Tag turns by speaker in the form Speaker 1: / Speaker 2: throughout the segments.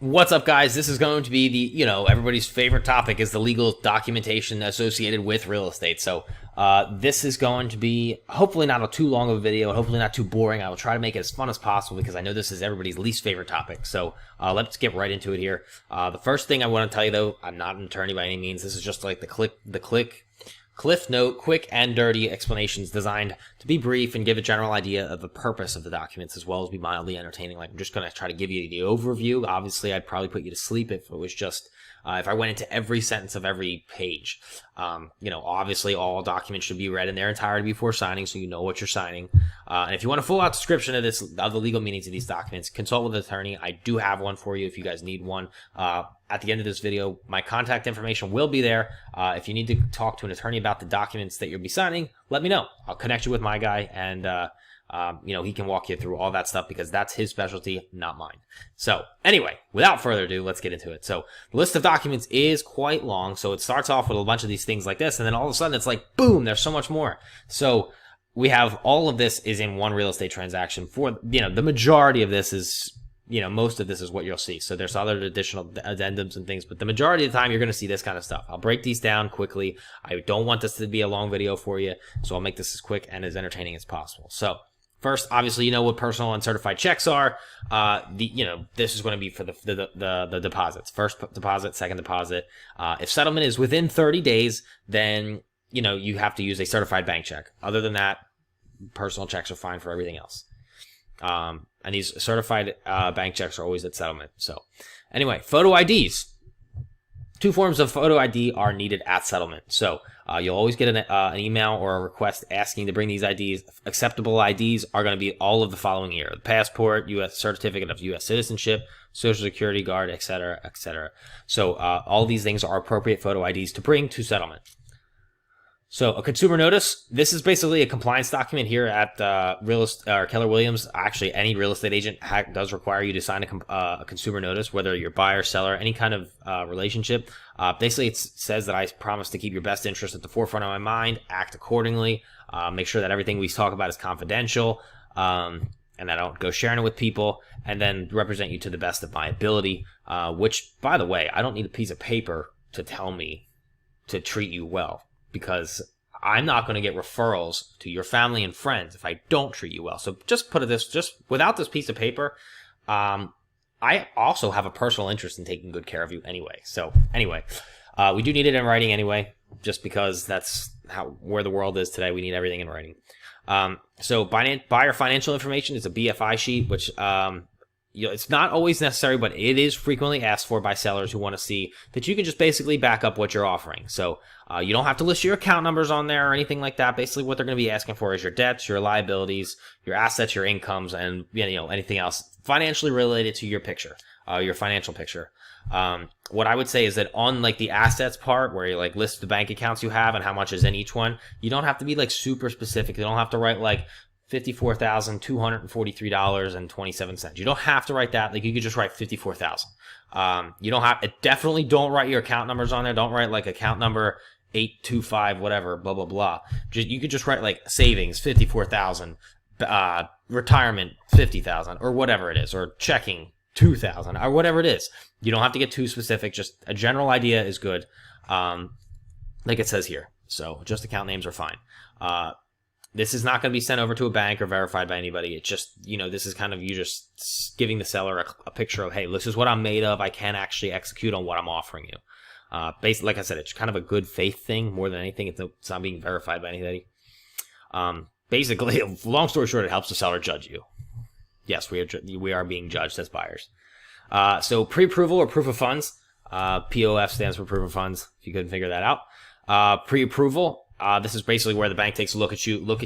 Speaker 1: What's up, guys? This is going to be everybody's favorite topic is the legal documentation associated with real estate. So this is going to be hopefully not a too long of a video and hopefully not too boring. I will try to make it as fun as possible because I know this is everybody's least favorite topic. So let's get right into it here. The first thing I want to tell you, though, I'm not an attorney by any means. This is just like the Cliff Note, quick and dirty explanations designed to be brief and give a general idea of the purpose of the documents as well as be mildly entertaining. Like, I'm just going to try to give you the overview. Obviously, I'd probably put you to sleep if it was just, if I went into every sentence of every page. Obviously, all documents should be read in their entirety before signing so you know what you're signing. And if you want a full-out description of the legal meanings of these documents, consult with an attorney. I do have one for you if you guys need one. At the end of this video, my contact information will be there. If you need to talk to an attorney about the documents that you'll be signing, let me know. I'll connect you with my guy, and he can walk you through all that stuff because that's his specialty, not mine. So anyway, without further ado, let's get into it. So the list of documents is quite long. So it starts off with a bunch of these things like this, and then all of a sudden it's like, boom, there's so much more. So we have all of this is in one real estate transaction. For the majority of this is, most of this is what you'll see. So there's other additional addendums and things, but the majority of the time you're going to see this kind of stuff. I'll break these down quickly. I don't want this to be a long video for you, so I'll make this as quick and as entertaining as possible. So first, obviously, you know what personal and certified checks are. This is going to be for the deposits. First deposit, second deposit. If settlement is within 30 days, then you have to use a certified bank check. Other than that, personal checks are fine for everything else. And these certified bank checks are always at settlement. So anyway, photo IDs. 2 forms of photo ID are needed at settlement. So you'll always get an email or a request asking to bring these IDs. Acceptable IDs are going to be all of the following here: the passport, U.S. certificate of U.S. citizenship, Social Security card, etc., etc. So all these things are appropriate photo IDs to bring to settlement. So a consumer notice, this is basically a compliance document here at Keller Williams. Actually, any real estate agent does require you to sign a consumer notice, whether you're buyer, seller, any kind of relationship. Basically, it says that I promise to keep your best interest at the forefront of my mind, act accordingly, make sure that everything we talk about is confidential, and I don't go sharing it with people, and then represent you to the best of my ability, which, by the way, I don't need a piece of paper to tell me to treat you well, because I'm not going to get referrals to your family and friends if I don't treat you well. So just without this piece of paper, I also have a personal interest in taking good care of you anyway. So anyway, we do need it in writing anyway, just because that's where the world is today. We need everything in writing. So buyer financial information is a BFI sheet, which it's not always necessary, but it is frequently asked for by sellers who want to see that you can just basically back up what you're offering. So you don't have to list your account numbers on there or anything like that. Basically, what they're going to be asking for is your debts, your liabilities, your assets, your incomes, and anything else financially related to your picture, your financial picture. What I would say is that on like the assets part, where you like list the bank accounts you have and how much is in each one, you don't have to be like super specific. You don't have to write like $54,243.27. You don't have to write that. Like, you could just write 54,000. You don't have. Definitely don't write your account numbers on there. Don't write like account number 825 whatever blah blah blah. You could just write like savings 54,000, retirement 50,000, or whatever it is, or checking 2,000, or whatever it is. You don't have to get too specific. Just a general idea is good, like it says here. So just account names are fine. This is not going to be sent over to a bank or verified by anybody. It's just, this is kind of you just giving the seller a picture of, hey, this is what I'm made of. I can actually execute on what I'm offering you. Basically, like I said, it's kind of a good faith thing more than anything. It's not being verified by anybody. Basically, long story short, it helps the seller judge you. Yes, we are being judged as buyers. So pre-approval or proof of funds. POF stands for proof of funds, if you couldn't figure that out. Pre-approval. This is basically where the bank takes a look at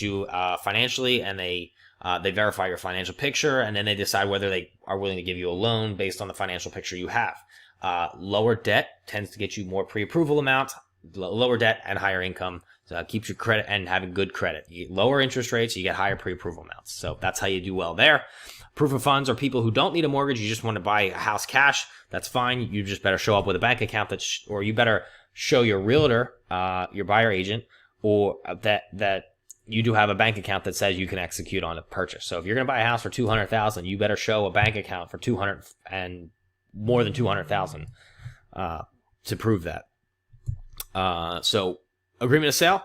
Speaker 1: you financially, and they verify your financial picture, and then they decide whether they are willing to give you a loan based on the financial picture you have. Lower debt tends to get you more pre-approval amount. Lower debt and higher income keeps your credit and having good credit. You get lower interest rates, you get higher pre-approval amounts. So that's how you do well there. Proof of funds are people who don't need a mortgage. You just want to buy a house cash. That's fine. You just better show up with a bank account or you better show your realtor, your buyer agent, or that you do have a bank account that says you can execute on a purchase. So if you're going to buy a house for $200,000, you better show a bank account for $200,000 and more than 200,000 to prove that. So agreement of sale.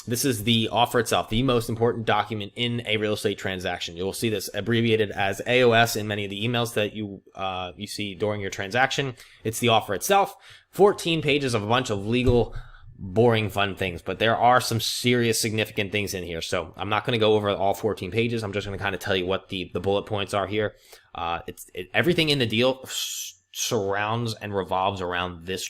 Speaker 1: This is the offer itself, the most important document in a real estate transaction. You'll see this abbreviated as AOS in many of the emails that you see during your transaction. It's the offer itself. 14 pages of a bunch of legal, boring, fun things, but there are some serious, significant things in here. So I'm not going to go over all 14 pages. I'm just going to kind of tell you what the bullet points are here. Everything in the deal surrounds and revolves around this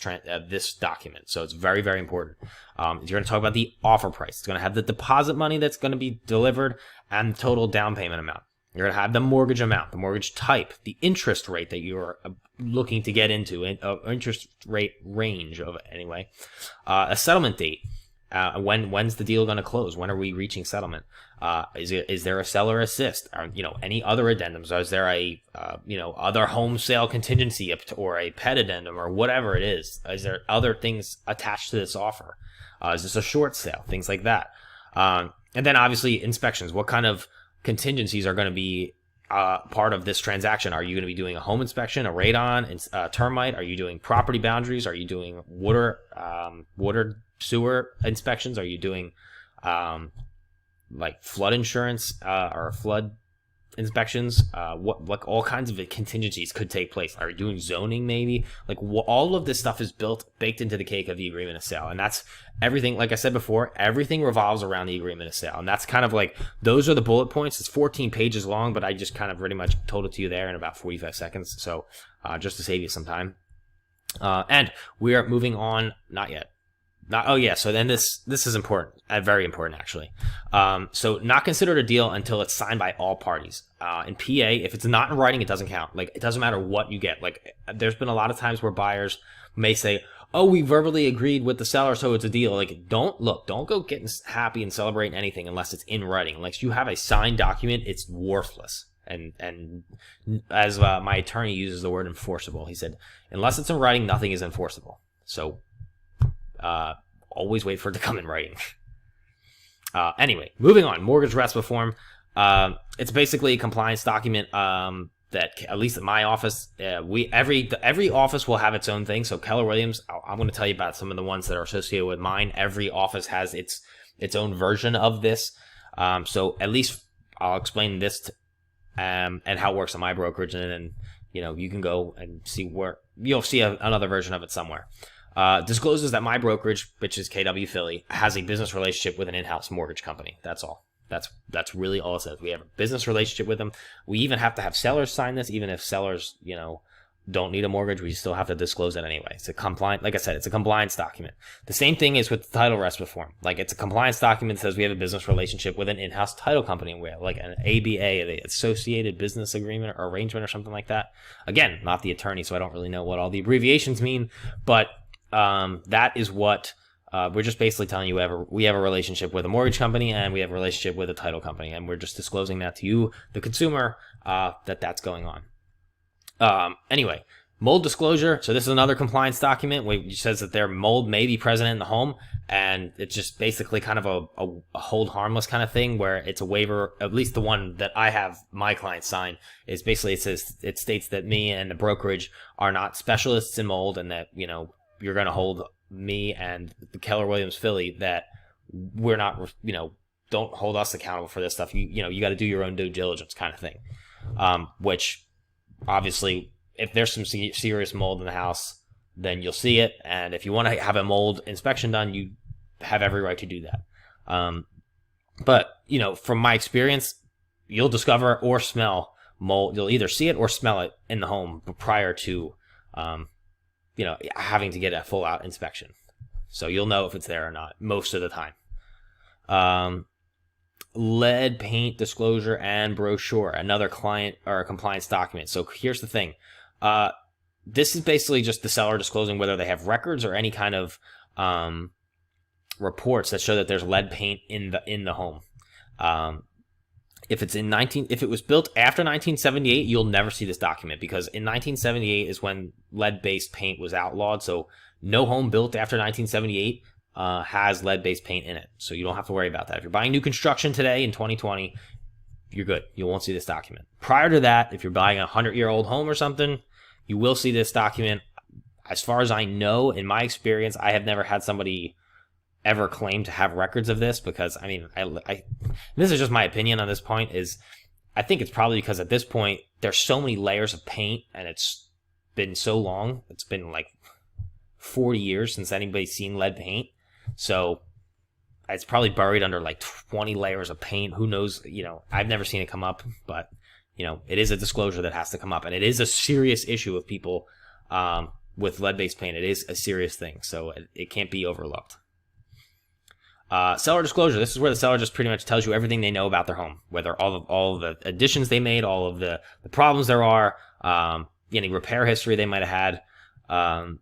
Speaker 1: document. So it's very, very important. You're going to talk about the offer price. It's going to have the deposit money that's going to be delivered and the total down payment amount. You're going to have the mortgage amount, the mortgage type, the interest rate that you're looking to get into, interest rate range of it anyway, a settlement date. When's the deal going to close? When are we reaching settlement? Is there a seller assist? Any other addendums? Or is there a other home sale contingency or a pet addendum or whatever it is? Is there other things attached to this offer? Is this a short sale? Things like that. And then obviously inspections. What kind of contingencies are going to be part of this transaction? Are you going to be doing a home inspection, a radon, termite? Are you doing property boundaries? Are you doing water sewer inspections? Are you doing like flood insurance or flood inspections? Like all kinds of contingencies could take place. Are you doing zoning maybe? Like all of this stuff is baked into the cake of the agreement of sale, and that's everything. Like I said before, everything revolves around the agreement of sale, and that's kind of like those are the bullet points. It's 14 pages long, but I just kind of pretty much told it to you there in about 45 seconds. So just to save you some time, and we are moving on. Not yet. So then this is important, very important actually. So not considered a deal until it's signed by all parties. In PA, if it's not in writing, it doesn't count. Like it doesn't matter what you get. Like there's been a lot of times where buyers may say, "Oh, we verbally agreed with the seller, so it's a deal." Like don't go getting happy and celebrating anything unless it's in writing. Unless you have a signed document, it's worthless. And as my attorney uses the word enforceable, he said, unless it's in writing, nothing is enforceable. So. Always wait for it to come in writing. Anyway, moving on. Mortgage RESPA form. It's basically a compliance document that at least at my office, every office will have its own thing. So Keller Williams, I'm going to tell you about some of the ones that are associated with mine. Every office has its own version of this. So at least I'll explain this and how it works on my brokerage, and then you can go and see where you'll see another version of it somewhere. Discloses that my brokerage, which is KW Philly, has a business relationship with an in-house mortgage company. That's all. That's really all it says. We have a business relationship with them. We even have to have sellers sign this, even if sellers, don't need a mortgage. We still have to disclose it anyway. It's a compliant, like I said, it's a compliance document. The same thing is with the title RESPA form. Like it's a compliance document that says we have a business relationship with an in-house title company. We have like an ABA, the Associated Business Agreement or Arrangement or something like that. Again, not the attorney, so I don't really know what all the abbreviations mean, but that is what we're just basically telling you we have a relationship with a mortgage company and we have a relationship with a title company, and we're just disclosing that to you, the consumer, that's going on. Anyway, mold disclosure. So this is another compliance document which says that their mold may be present in the home, and it's just basically kind of a hold harmless kind of thing where it's a waiver. At least the one that I have my client sign is basically it states that me and the brokerage are not specialists in mold, and that you're going to hold me and the Keller Williams Philly that we're not, don't hold us accountable for this stuff. You got to do your own due diligence kind of thing. Which obviously, if there's some serious mold in the house, then you'll see it. And if you want to have a mold inspection done, you have every right to do that. But from my experience, you'll discover or smell mold. You'll either see it or smell it in the home prior to, having to get a full out inspection. So you'll know if it's there or not most of the time. Lead paint disclosure and brochure, another client or a compliance document. So here's the thing. This is basically just the seller disclosing whether they have records or any kind of reports that show that there's lead paint in the home. If it was built after 1978, you'll never see this document, because in 1978 is when lead-based paint was outlawed. So no home built after 1978 has lead-based paint in it. So you don't have to worry about that. If you're buying new construction today in 2020, you're good. You won't see this document. Prior to that, if you're buying a 100-year-old home or something, You will see this document. As far as I know, in my experience, I have never had somebody ever claim to have records of this, because I mean, this is just my opinion on this point, is I think it's probably because at this point there's so many layers of paint, and it's been so long. It's been like 40 years since anybody's seen lead paint, so it's probably buried under like 20 layers of paint. Who knows? You know, I've never seen it come up, but you know, it is a disclosure that has to come up, and it is a serious issue of people with lead-based paint. It is a serious thing, so it can't be overlooked. Seller disclosure. This is where the seller just pretty much tells you everything they know about their home, whether all of the additions they made, all of the problems there are, any repair history they might have had.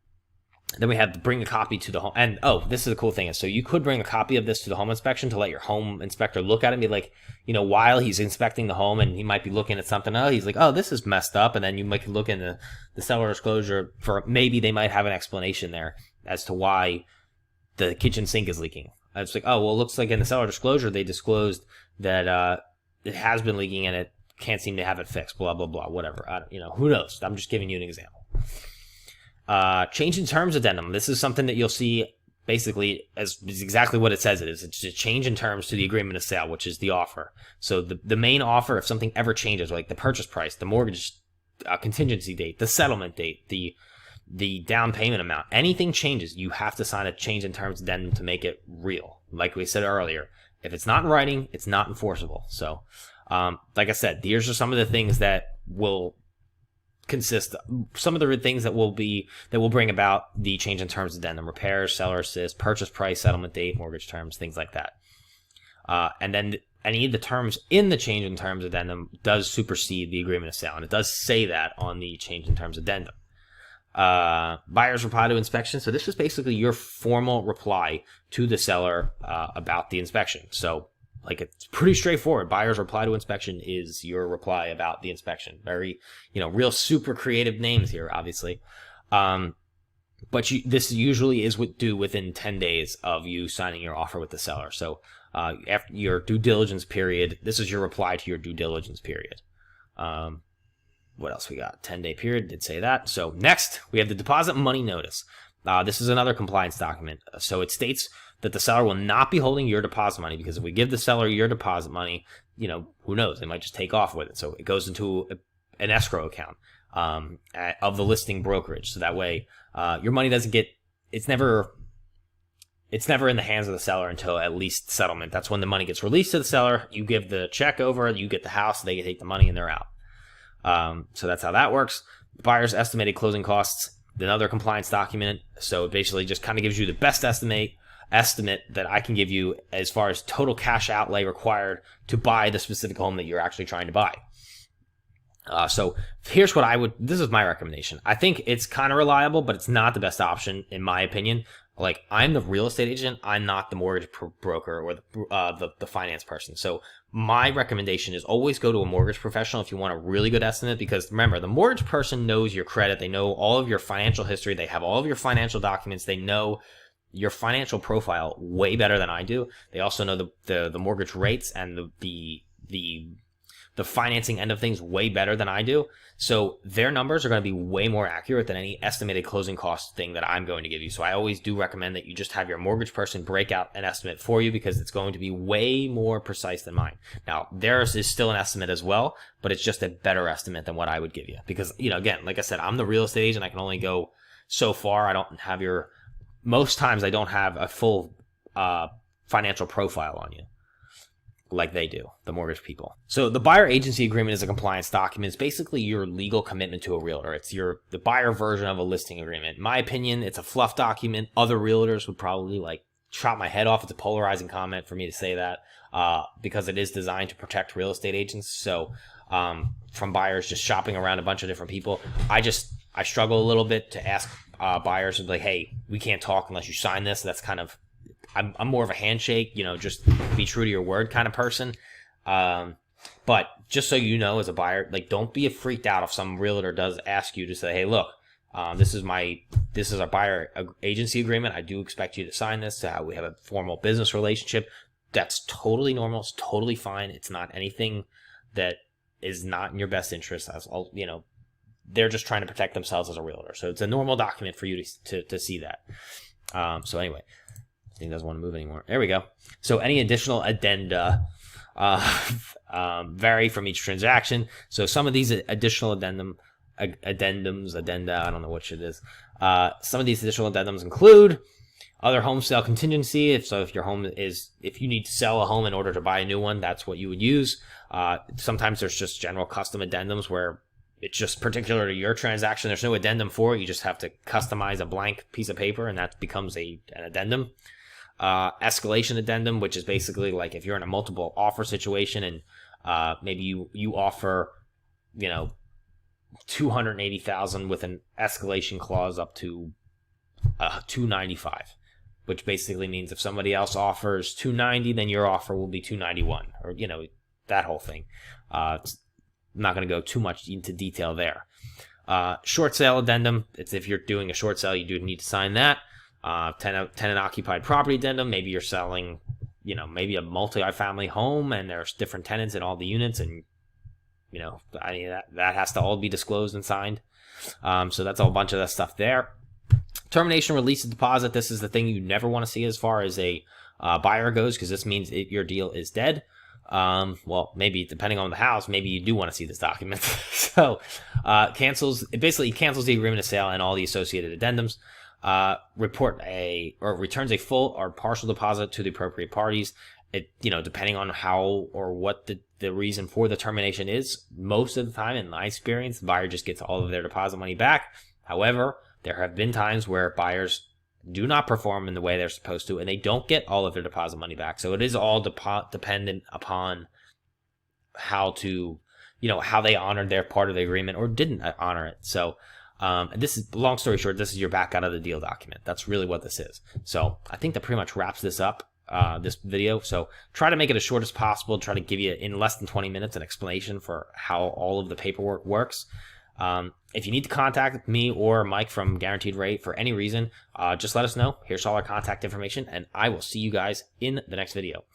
Speaker 1: Then we have to bring a copy to the home. And, oh, this is the cool thing. So you could bring a copy of this to the home inspection to let your home inspector look at it and be like, you know, while he's inspecting the home and he might be looking at something, oh, he's like, oh, this is messed up. And then you might look in the seller disclosure for maybe they might have an explanation there as to why the kitchen sink is leaking. It's like, oh, well, it looks like in the seller disclosure, they disclosed that it has been leaking and it can't seem to have it fixed, blah, blah, blah, whatever. You know, who knows? I'm just giving you an example. Change in terms addendum. This is something that you'll see basically as is exactly what it says it is. It's a change in terms to the agreement of sale, which is the offer. So the main offer, if something ever changes, like the purchase price, the mortgage contingency date, the settlement date, the down payment amount, anything changes, you have to sign a change in terms addendum to make it real. Like we said earlier, if it's not in writing, it's not enforceable. So, like I said, these are some of the things that will consist, some of the things that will bring about the change in terms addendum: repairs, seller assist, purchase price, settlement date, mortgage terms, things like that. And then any of the terms in the change in terms addendum does supersede the agreement of sale, and it does say that on the change in terms addendum. Buyer's reply to inspection. So this is basically your formal reply to the seller about the inspection. So like, it's pretty straightforward. Buyer's reply to inspection is your reply about the inspection. Very, you know, real super creative names here, obviously. But this usually is due within 10 days of you signing your offer with the seller. So after your due diligence period, this is your reply to your due diligence period. What else we got? 10-day period, did say that. So next, we have the deposit money notice. This is another compliance document. So it states that the seller will not be holding your deposit money, because if we give the seller your deposit money, you know, who knows? They might just take off with it. So it goes into an escrow account of the listing brokerage. So that way, your money doesn't get, it's never in the hands of the seller until at least settlement. That's when the money gets released to the seller. You give the check over, you get the house, they take the money, and they're out. So that's how that works. Buyer's estimated closing costs, another compliance document. So it basically just kind of gives you the best estimate that I can give you as far as total cash outlay required to buy the specific home that you're actually trying to buy. So here's what this is my recommendation. I think it's kind of reliable, but it's not the best option in my opinion. Like, I'm the real estate agent. I'm not the mortgage broker or the finance person. So my recommendation is always go to a mortgage professional if you want a really good estimate, because remember, the mortgage person knows your credit. They know all of your financial history. They have all of your financial documents. They know your financial profile way better than I do. They also know the mortgage rates and the financing end of things way better than I do. So their numbers are going to be way more accurate than any estimated closing cost thing that I'm going to give you. So I always do recommend that you just have your mortgage person break out an estimate for you, because it's going to be way more precise than mine. Now, theirs is still an estimate as well, but it's just a better estimate than what I would give you. Because, you know, again, like I said, I'm the real estate agent. I can only go so far. I don't have most times I don't have a full financial profile on you like they do, the mortgage people. So the buyer agency agreement is a compliance document. It's basically your legal commitment to a realtor. It's the buyer version of a listing agreement. In my opinion, it's a fluff document. Other realtors would probably like chop my head off. It's a polarizing comment for me to say that because it is designed to protect real estate agents. So from buyers just shopping around a bunch of different people, I struggle a little bit to ask buyers, like, hey, we can't talk unless you sign this. That's kind of, I'm more of a handshake, you know, just be true to your word kind of person. But just so you know, as a buyer, like, don't be freaked out if some realtor does ask you to say, hey, look, this is our buyer agency agreement. I do expect you to sign this, to how we have a formal business relationship. That's totally normal. It's totally fine. It's not anything that is not in your best interest. As all, you know, they're just trying to protect themselves as a realtor. So it's a normal document for you to see that. So anyway, this thing doesn't want to move anymore. There we go. So any additional addenda vary from each transaction. So some of these additional addenda, I don't know which it is. Some of these additional addendums include other home sale contingency. If you need to sell a home in order to buy a new one, that's what you would use. Sometimes there's just general custom addendums where it's just particular to your transaction. There's no addendum for it. You just have to customize a blank piece of paper, and that becomes an addendum. Escalation addendum, which is basically like if you're in a multiple offer situation and maybe you offer, $280,000 with an escalation clause up to $295, which basically means if somebody else offers $290, then your offer will be $291, or that whole thing. I'm not going to go too much into detail there. Short sale addendum. It's if you're doing a short sale, you do need to sign that. Tenant occupied property addendum. Maybe you're selling, maybe a multi-family home, and there's different tenants in all the units, and that has to all be disclosed and signed. So that's a whole bunch of that stuff there. Termination release of deposit. This is the thing you never want to see as far as a buyer goes, because this means your deal is dead. Well, maybe depending on the house, maybe you do want to see this document. So, basically cancels the agreement of sale and all the associated addendums. Returns a full or partial deposit to the appropriate parties. It, depending on how or what the reason for the termination is, most of the time, in my experience, the buyer just gets all of their deposit money back. However, there have been times where buyers do not perform in the way they're supposed to, and they don't get all of their deposit money back. So it is all dependent upon how they honored their part of the agreement or didn't honor it. So this is, long story short, this is your back out of the deal document. That's really what this is. So I think that pretty much wraps this up. This video. So try to make it as short as possible. Try to give you in less than 20 minutes an explanation for how all of the paperwork works. If you need to contact me or Mike from Guaranteed Rate for any reason, just let us know. Here's all our contact information, and I will see you guys in the next video.